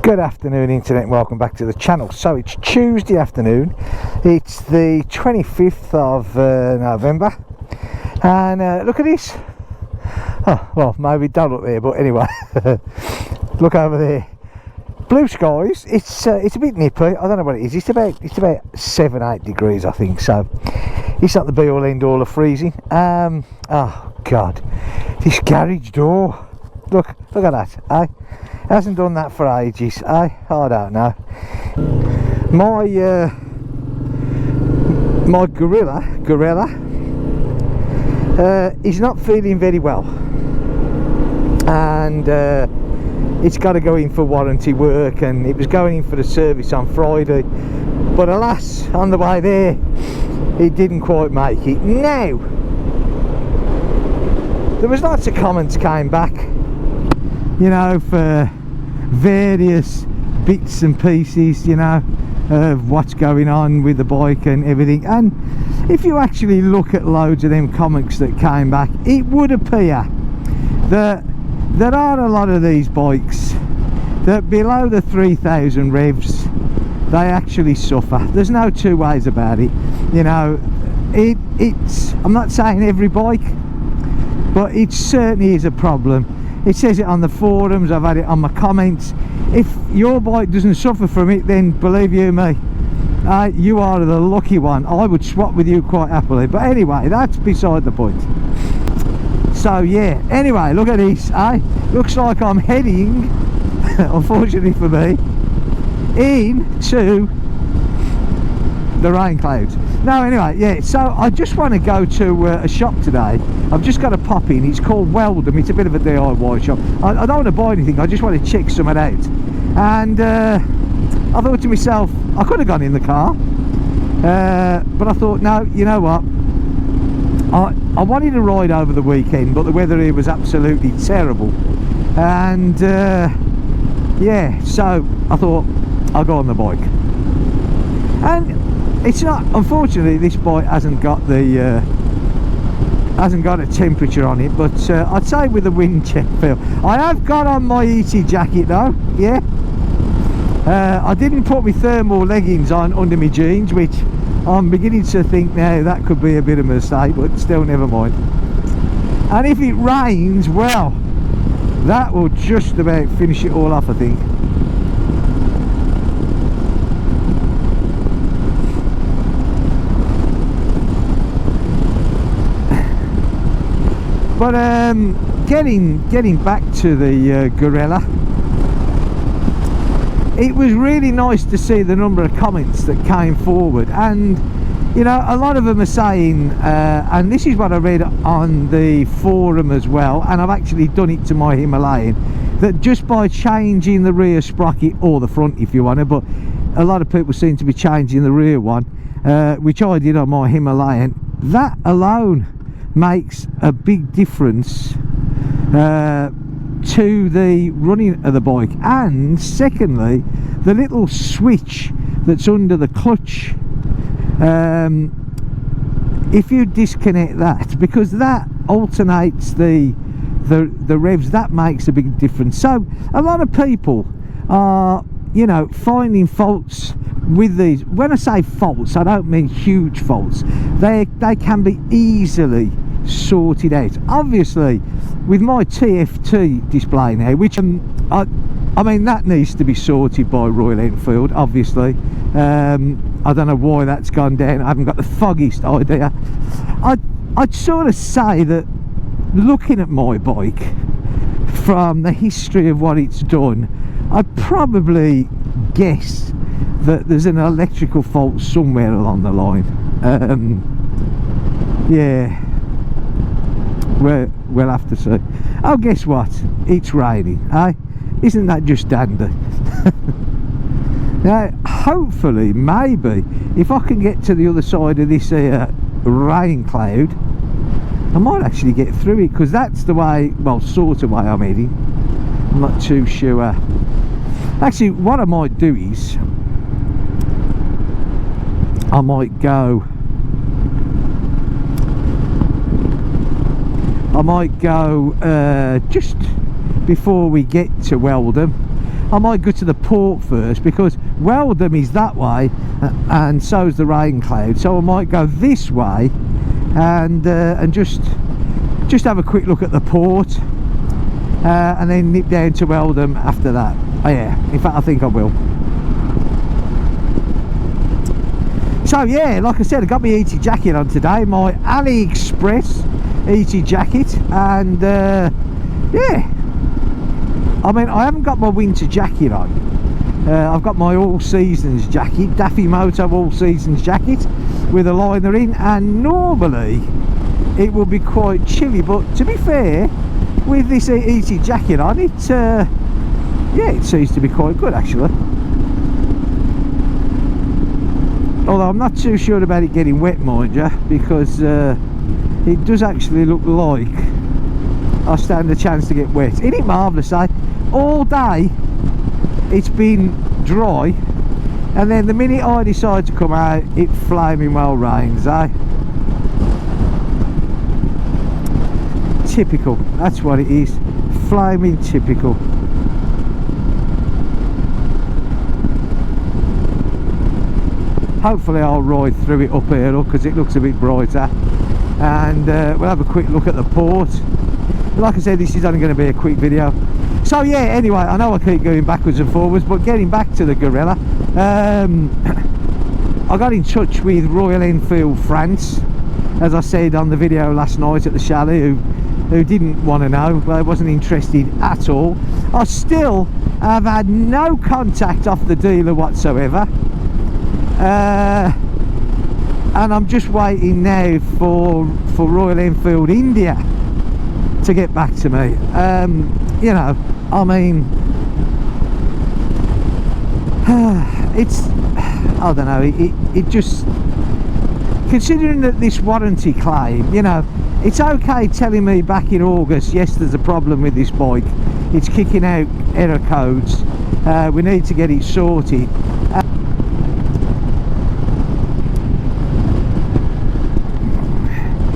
Good afternoon internet, and welcome back to the channel. So it's Tuesday afternoon, it's the 25th of November, and look at this. Oh, well, maybe don't look there, but anyway, look over there. Blue skies. It's a bit nippy. I don't know what it is. It's about 7-8 degrees, I think. So it's not the be all end all of freezing. Oh God, this garage door. Look at that. Hasn't done that for ages. I don't know. My gorilla is not feeling very well, and it's got to go in for warranty work, and it was going in for the service on Friday, but alas, on the way there it didn't quite make it. Now there was lots of comments came back, you know, for various bits and pieces, you know, of what's going on with the bike and everything. And if you actually look at loads of them comments that came back, it would appear that there are a lot of these bikes that below the 3000 revs they actually suffer. There's no two ways about it, you know. It's I'm not saying every bike, but it certainly is a problem. It says it on the forums, I've had it on my comments. If your bike doesn't suffer from it, then believe you me, you are the lucky one. I would swap with you quite happily. But anyway, that's beside the point. So yeah, anyway, look at this. Looks like I'm heading, unfortunately for me, into the rain clouds. No, anyway, yeah, so I just want to go to a shop today. I've just got to pop in. It's called Weldon. It's a bit of a DIY shop. I don't want to buy anything, I just want to check something out. And I thought to myself, I could have gone in the car, but I thought, no, you know what, I wanted to ride over the weekend, but the weather here was absolutely terrible. And yeah, so I thought I'll go on the bike. And it's not, unfortunately this bike hasn't got a temperature on it, but I'd say with the wind check feel. I have got on my ET jacket though, yeah. I didn't put my thermal leggings on under my jeans, which I'm beginning to think now that could be a bit of a mistake, but still, never mind. And if it rains, well, that will just about finish it all off, I think. But getting back to the gorilla, it was really nice to see the number of comments that came forward. And you know, a lot of them are saying, and this is what I read on the forum as well, and I've actually done it to my Himalayan, that just by changing the rear sprocket, or the front if you want to, but a lot of people seem to be changing the rear one, which I did on my Himalayan, that alone makes a big difference to the running of the bike. And secondly, the little switch that's under the clutch, if you disconnect that, because that alternates the revs, that makes a big difference. So a lot of people are, you know, finding faults with these. When I say faults, I don't mean huge faults. They can be easily sorted out. Obviously with my TFT display now, which I mean that needs to be sorted by Royal Enfield, obviously. I don't know why that's gone down. I haven't got the foggiest idea. I'd sort of say that looking at my bike from the history of what it's done, I'd probably guess that there's an electrical fault somewhere along the line. Yeah, we'll have to see. Oh, guess what? It's raining, eh? Isn't that just dandy? Now, hopefully, maybe, if I can get to the other side of this rain cloud, I might actually get through it, because that's the way, well, sort of way I'm heading. I'm not too sure. Actually, what I might do is, I might go just before we get to Weldon, I might go to the port first, because Weldham is that way and so's the rain cloud, so I might go this way and just have a quick look at the port, and then nip down to Weldham after that. Oh yeah, in fact I think I will. So yeah, like I said, I got my ET jacket on today, my AliExpress ET jacket, and yeah, I mean, I haven't got my winter jacket on. I've got my all seasons jacket, Daffy Moto all seasons jacket with a liner in, and normally it will be quite chilly, but to be fair, with this ET jacket on, it yeah, it seems to be quite good actually. Although I'm not too sure about it getting wet, mind you, because it does actually look like I stand a chance to get wet. Isn't it marvellous, eh? All day it's been dry, and then the minute I decide to come out, it flaming well rains, eh? Typical, that's what it is. Flaming typical. Hopefully I'll ride through it up here, look, because it looks a bit brighter, and we'll have a quick look at the port. Like I said, this is only going to be a quick video. So yeah, anyway, I know I keep going backwards and forwards, but getting back to the Gorilla, I got in touch with Royal Enfield France, as I said on the video last night at the chalet, who didn't want to know, they wasn't interested at all. I still have had no contact off the dealer whatsoever, and I'm just waiting now for Royal Enfield India to get back to me. You know, I mean, it's, I don't know, it just, considering that this warranty claim, you know, it's okay telling me back in August, yes, there's a problem with this bike, it's kicking out error codes, we need to get it sorted.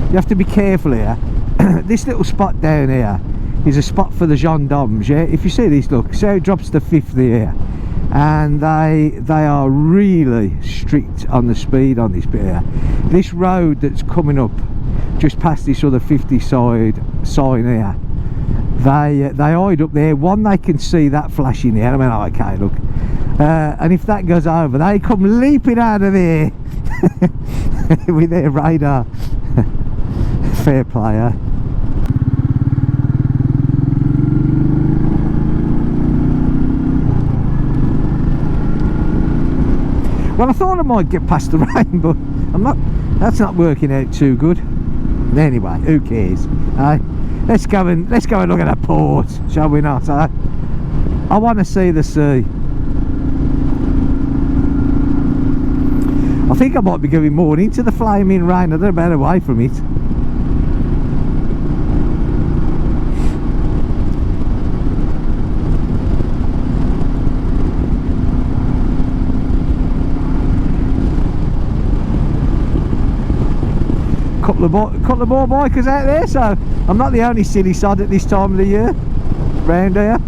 You have to be careful here. This little spot down here is a spot for the gendarmes, yeah? If you see this, look, so it drops to 50 here, and they are really strict on the speed on this bit here. This road that's coming up just past this other 50 sign here, they hide up there. One, they can see that flashing there. I mean, oh, okay, look, and if that goes over, they come leaping out of there with their radar. Fair player. Well, I thought I might get past the rain, but I'm not. That's not working out too good. Anyway, who cares? Let's go and look at the port, shall we not? I want to see the sea. I think I might be going more into the flaming rain. I don't know about away from it. Couple of more bikers out there, so I'm not the only silly sod at this time of the year round here.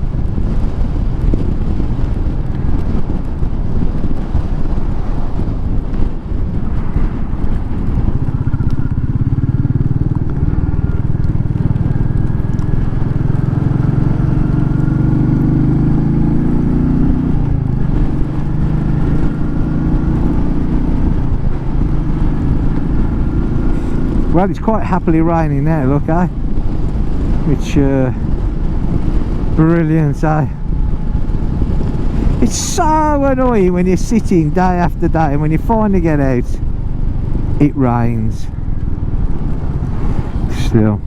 Well, it's quite happily raining now, look, eh? Which, brilliant, eh? It's so annoying when you're sitting day after day, and when you finally get out, it rains. Still.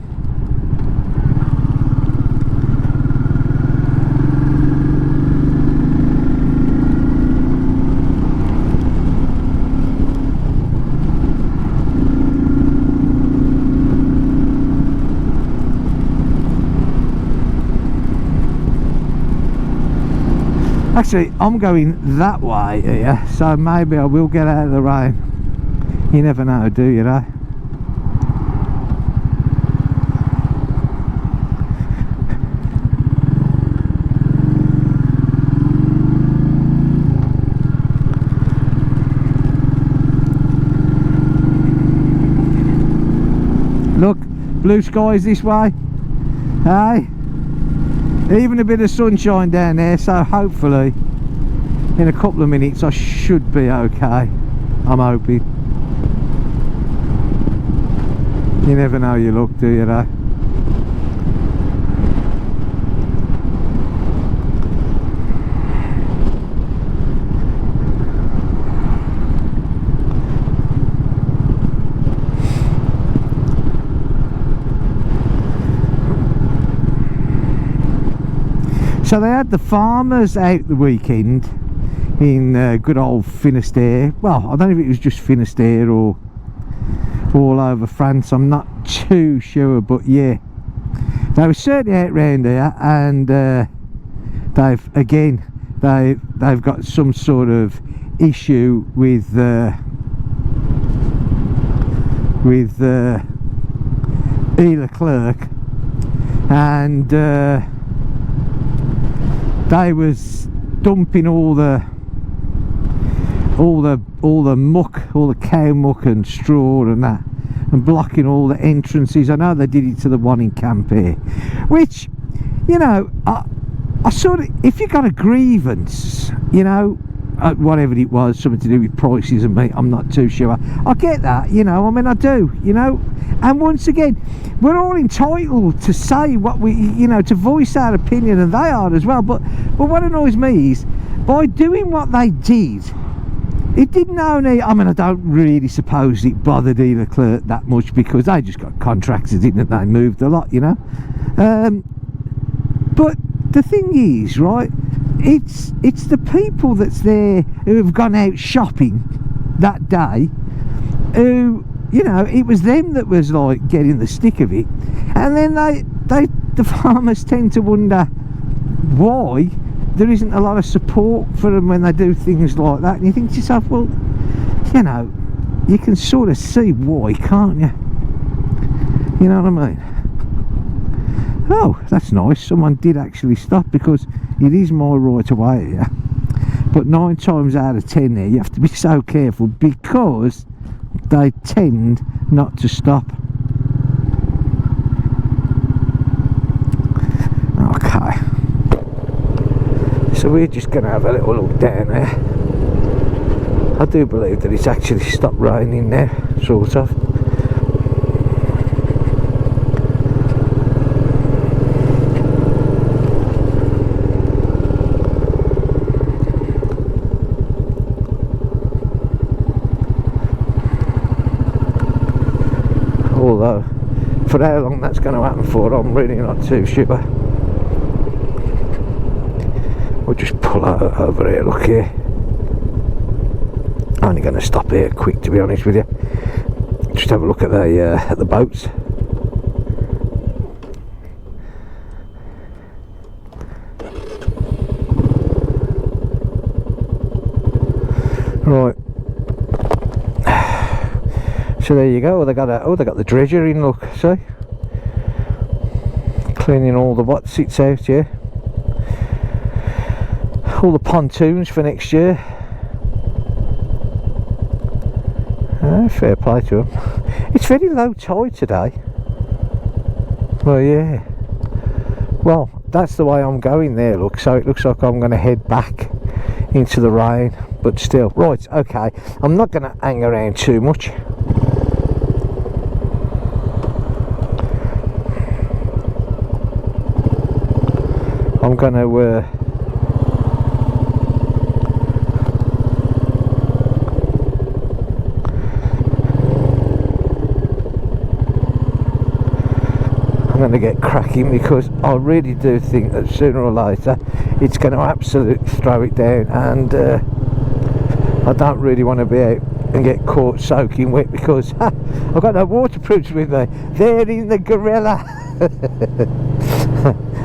Actually, I'm going that way here, so maybe I will get out of the rain. You never know, do you, though? Look, blue skies this way. Hey, even a bit of sunshine down there, so hopefully in a couple of minutes I should be okay. I'm hoping. You never know your luck, do you, though? So they had the farmers out the weekend in good old Finisterre. Well, I don't know if it was just Finisterre or all over France, I'm not too sure, but yeah, they were certainly out round here, and they've got some sort of issue with Leclerc, and they was dumping all the muck, all the cow muck and straw and that, and blocking all the entrances. I know they did it to the one in camp here, which, you know, I sort of, if you got a grievance, you know, whatever it was, something to do with prices and meat, I'm not too sure, I get that, you know, I mean, I do, you know. And once again, we're all entitled to say what we, you know, to voice our opinion, and they are as well. But what annoys me is, by doing what they did, it didn't only, I mean, I don't really suppose it bothered Leclerc that much, because they just got contractors, didn't they? Moved a lot, you know. But the thing is, right, it's the people that's there who have gone out shopping that day, who, you know, it was them that was like getting the stick of it, and then the farmers tend to wonder why there isn't a lot of support for them when they do things like that. And you think to yourself, well, you know, you can sort of see why, can't you? You know what I mean? Oh, that's nice, someone did actually stop, because it is my right of way here, but 9 times out of 10 there you have to be so careful, because they tend not to stop. Okay, so we're just going to have a little look down there. I do believe that it's actually stopped raining now, sort of. Although, for how long that's going to happen for, I'm really not too sure. We'll just pull out over here, look here. Only going to stop here quick, to be honest with you. Just have a look at the boats. Right. So there you go. They got the dredger in. Look, see, cleaning all the what sits out here. All the pontoons for next year. Fair play to them. It's very low tide today. Well, yeah. Well, that's the way I'm going there. Look, so it looks like I'm going to head back into the rain, but still. Right. Okay. I'm not going to hang around too much. I'm going to get cracking, because I really do think that sooner or later it's going to absolutely throw it down, and I don't really want to be out and get caught soaking wet, because I've got no waterproofs with me. They're in the gorilla.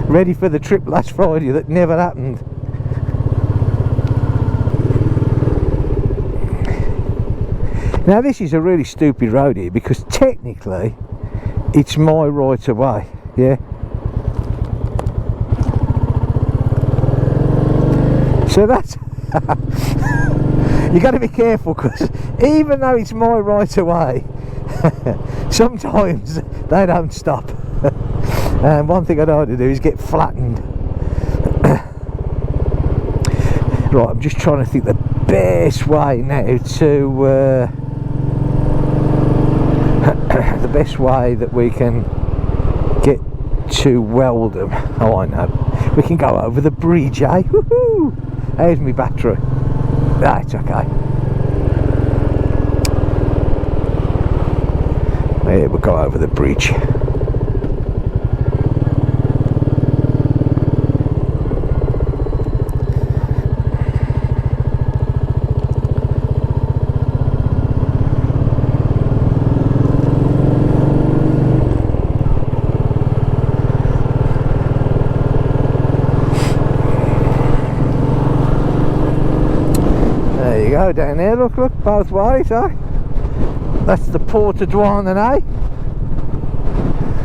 Ready for the trip last Friday that never happened. Now this is a really stupid road here, because technically it's my right of way, yeah. So that's you got to be careful, because even though it's my right of way, sometimes they don't stop. And one thing I know how to do is get flattened. Right, I'm just trying to think the best way now to the best way that we can get to Weldon. Oh, I know, we can go over the bridge, eh? Woohoo! There's my battery. That's okay. Here we'll go over the bridge. There you go, down there, look, both ways, eh? That's the Port of Douarnenez, eh?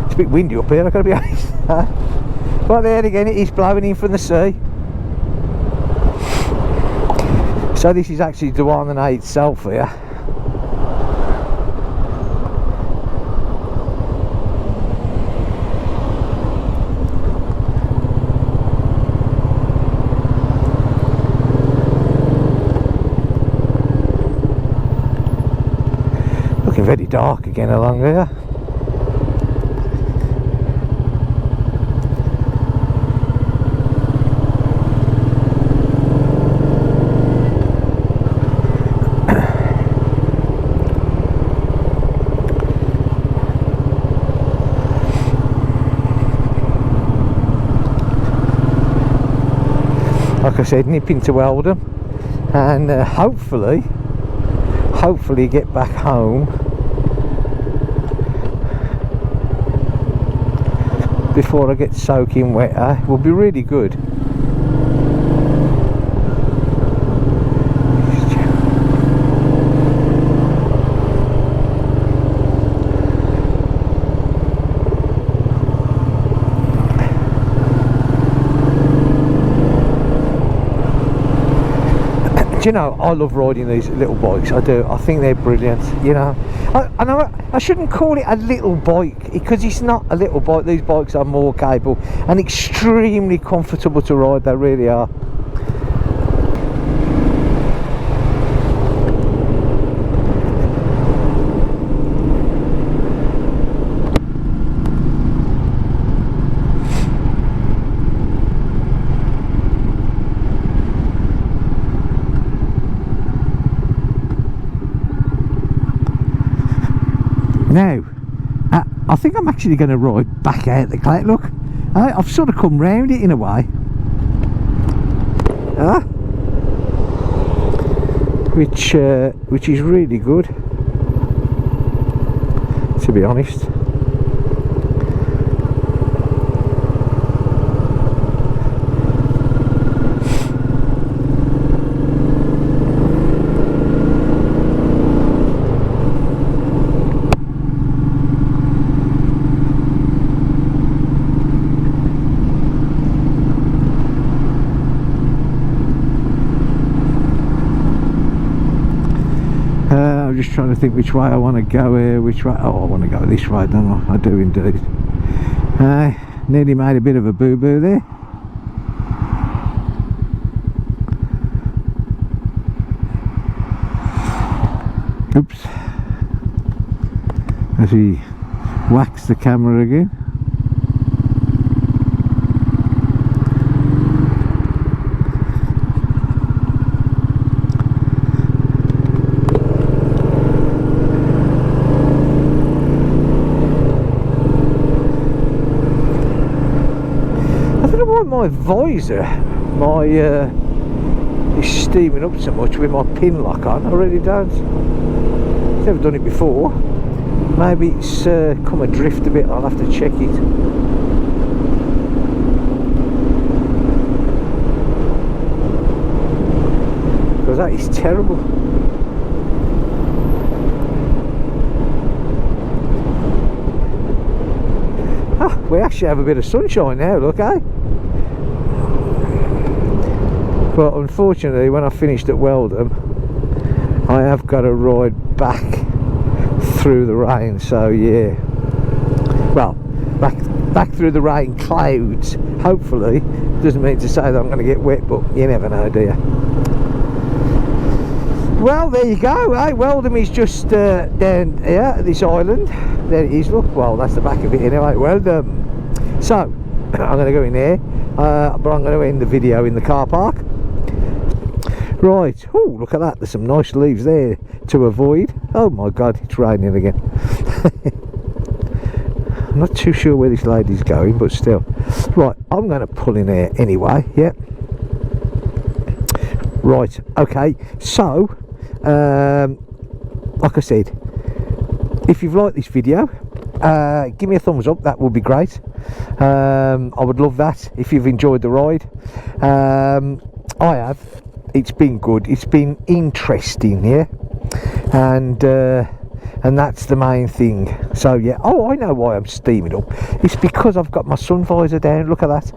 It's a bit windy up here, I've got to be honest. But there again, it is blowing in from the sea. So this is actually Douarnenez itself here. Looking very dark again along here. Like I said, nip into Weldon and hopefully get back home before I get soaking wet. Will be really good. Do you know, I love riding these little bikes, I do. I think they're brilliant, you know. I know I shouldn't call it a little bike, because it's not a little bike. These bikes are more capable and extremely comfortable to ride, they really are. Now, I think I'm actually going to ride back out the Clet. Look, I've sort of come round it in a way. Which is really good, to be honest. I'm just trying to think which way I want to go here. Which way? Oh, I want to go this way, don't I? I do indeed. Nearly made a bit of a boo-boo there. Oops. As we wax the camera again. My visor, is steaming up so much with my pin lock on. I really don't. Never done it before. Maybe it's come adrift a bit. I'll have to check it. Because that is terrible. We actually have a bit of sunshine now, look, eh? But unfortunately, when I finished at Weldon, I have got to ride back through the rain. So yeah, well, back through the rain clouds, hopefully. Doesn't mean to say that I'm going to get wet, but you never know, do you? Well, there you go, eh? Weldham is just down here at this island. There it is, look. Well, that's the back of it anyway. Weldham. So I'm going to go in there, but I'm going to end the video in the car park. Right. Oh, look at that. There's some nice leaves there to avoid. Oh my God, it's raining again. I'm not too sure where this lady's going, but still. Right, I'm going to pull in there anyway. Yep. Right. Okay. So, like I said, if you've liked this video, give me a thumbs up. That would be great. I would love that if you've enjoyed the ride. I have. It's been good. It's been interesting, yeah, and that's the main thing. So yeah. Oh, I know why I'm steaming up. It's because I've got my sun visor down. Look at that.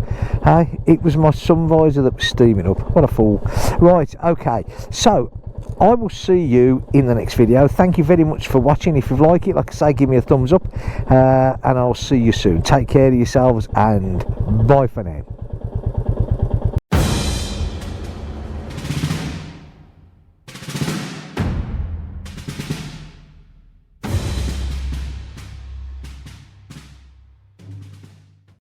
Hey, it was my sun visor that was steaming up. What a fool. Right. Okay. So I will see you in the next video. Thank you very much for watching. If you like it, like I say, give me a thumbs up, and I'll see you soon. Take care of yourselves, and bye for now.